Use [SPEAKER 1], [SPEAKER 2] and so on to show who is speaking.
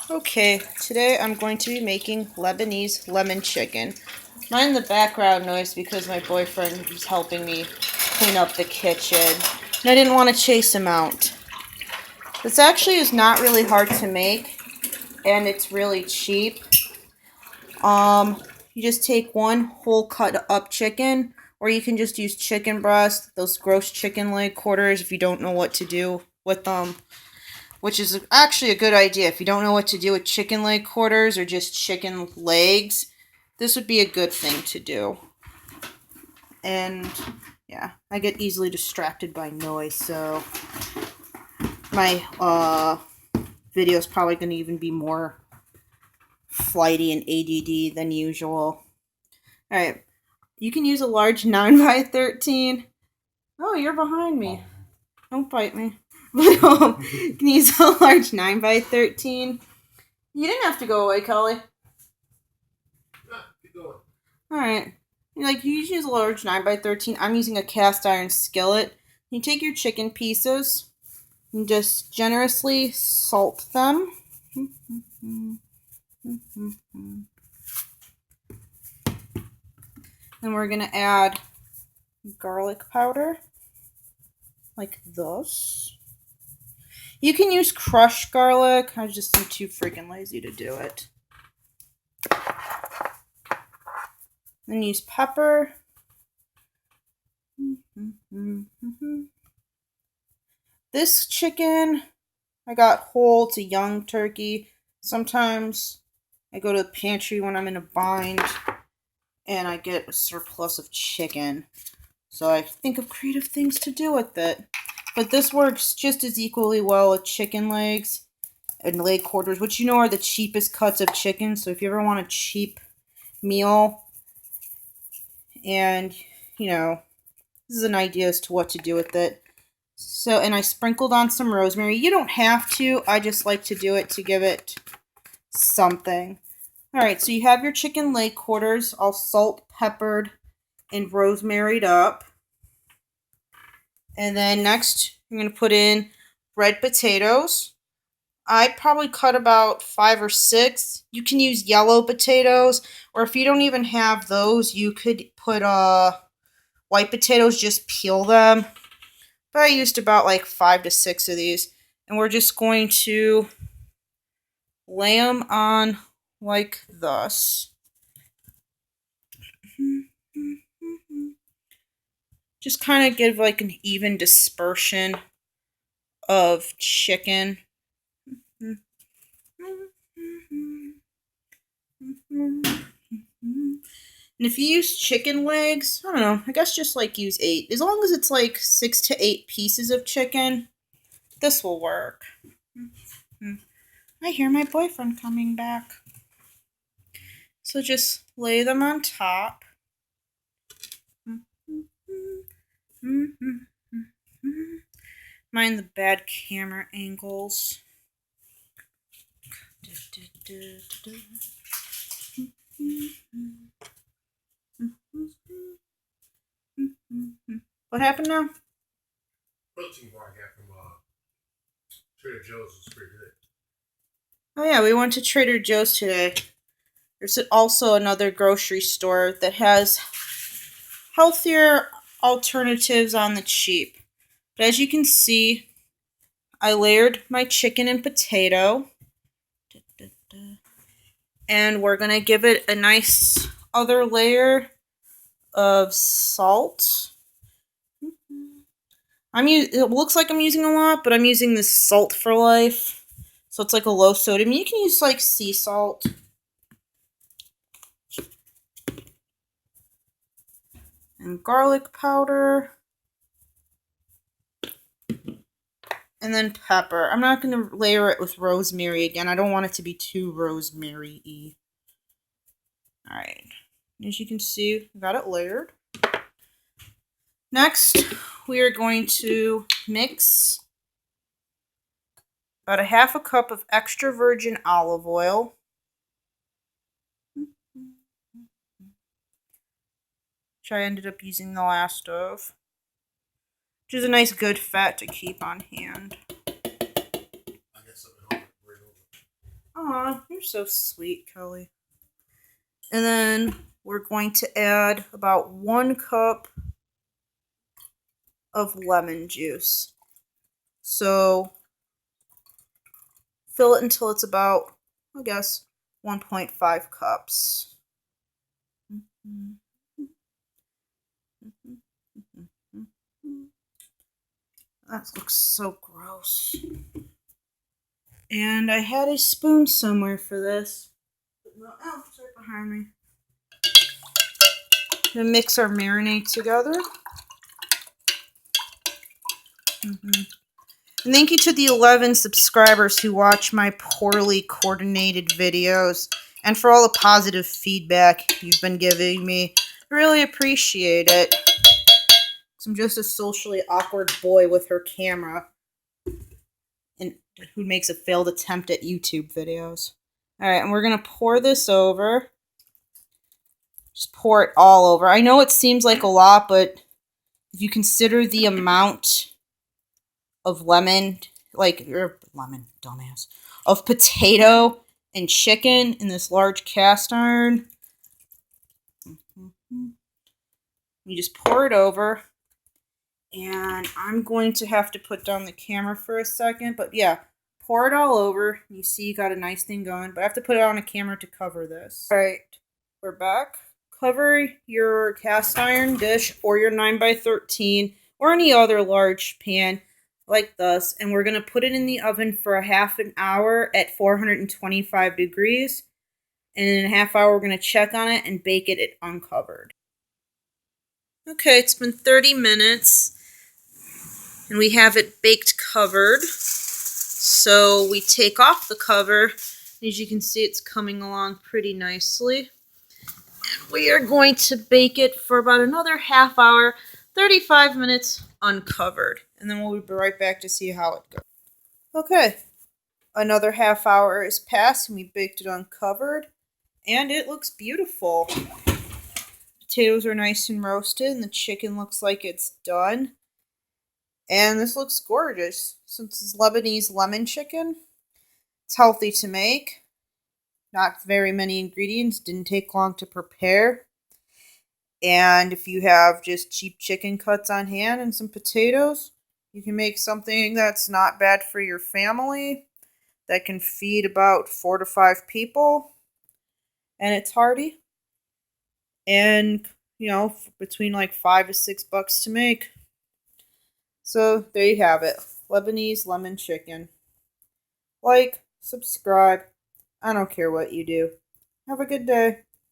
[SPEAKER 1] Okay, today I'm going to be making Lebanese lemon chicken. Mind the background noise because my boyfriend is helping me clean up the kitchen. And I didn't want to chase him out. This actually is not really hard to make, and it's really cheap. You just take one whole cut up chicken, or you can just use chicken breast, those gross chicken leg quarters if you don't know what to do with them. Which is actually a good idea. If you don't know what to do with chicken leg quarters or just chicken legs, this would be a good thing to do. And yeah, I get easily distracted by noise, so my video is probably going to even be more flighty and ADD than usual. Alright, you can use a large 9x13. Oh, you're behind me. Don't bite me. You can use a large 9x13. You didn't have to go away, Kelly. Keep going. Alright. You use a large 9x13. I'm using a cast iron skillet. You take your chicken pieces and just generously salt them. Then we're going to add garlic powder, like this. You can use crushed garlic. I just am too freaking lazy to do it. Then use pepper. This chicken, I got whole. It's a young turkey. Sometimes I go to the pantry when I'm in a bind and I get a surplus of chicken. So I think of creative things to do with it. But this works just as equally well with chicken legs and leg quarters, which you know are the cheapest cuts of chicken. So if you ever want a cheap meal and, this is an idea as to what to do with it. So, and I sprinkled on some rosemary. You don't have to. I just like to do it to give it something. Alright, so you have your chicken leg quarters all salt, peppered, and rosemaried up. And then next, I'm going to put in red potatoes. I probably cut about 5 or 6. You can use yellow potatoes, or if you don't even have those, you could put white potatoes, just peel them. But I used about 5 to 6 of these. And we're just going to lay them on like this. Just kind of give an even dispersion of chicken. And if you use chicken legs, I don't know, I guess just use 8. As long as it's 6 to 8 pieces of chicken, this will work. I hear my boyfriend coming back. So just lay them on top. Mind the bad camera angles. What happened now?
[SPEAKER 2] Protein bar I got from Trader Joe's was pretty good.
[SPEAKER 1] Oh yeah, we went to Trader Joe's today. There's also another grocery store that has healthier alternatives on the cheap. But as you can see, I layered my chicken and potato. And we're going to give it a nice other layer of salt. It looks like I'm using a lot, but I'm using this Salt for Life. So it's a low sodium. You can use sea salt. And garlic powder. And then pepper. I'm not going to layer it with rosemary again. I don't want it to be too rosemary-y. Alright. As you can see, I got it layered. Next, we are going to mix about a half a cup of extra virgin olive oil. Which I ended up using the last of. Which is a nice good fat to keep on hand. Aw, you're so sweet, Kelly. And then we're going to add about 1 cup of lemon juice. So fill it until it's about, I guess, 1.5 cups. That looks so gross. And I had a spoon somewhere for this. Oh, it's right behind me. Gonna mix our marinade together. And thank you to the 11 subscribers who watch my poorly coordinated videos and for all the positive feedback you've been giving me. I really appreciate it. I'm just a socially awkward boy with her camera and who makes a failed attempt at YouTube videos. Alright, and we're going to pour this over. Just pour it all over. I know it seems like a lot, but if you consider the amount of lemon, dumbass, of potato and chicken in this large cast iron, you just pour it over. And I'm going to have to put down the camera for a second, but yeah, pour it all over. You see you got a nice thing going, but I have to put it on a camera to cover this. All right, we're back. Cover your cast iron dish or your 9x13 or any other large pan like this, and we're going to put it in the oven for a half an hour at 425 degrees. And in a half hour, we're going to check on it and bake it at uncovered. Okay, it's been 30 minutes. And we have it baked covered. So we take off the cover. As you can see, it's coming along pretty nicely. And we are going to bake it for about another half hour, 35 minutes uncovered. And then we'll be right back to see how it goes. Okay, another half hour has passed and we baked it uncovered. And it looks beautiful. Potatoes are nice and roasted and the chicken looks like it's done. And this looks gorgeous. Since it's Lebanese lemon chicken, it's healthy to make. Not very many ingredients, didn't take long to prepare. And if you have just cheap chicken cuts on hand and some potatoes, you can make something that's not bad for your family, that can feed about 4 to 5 people. And it's hearty. And, between like $5 to $6 to make. So, there you have it. Lebanese lemon chicken. Like, subscribe. I don't care what you do. Have a good day.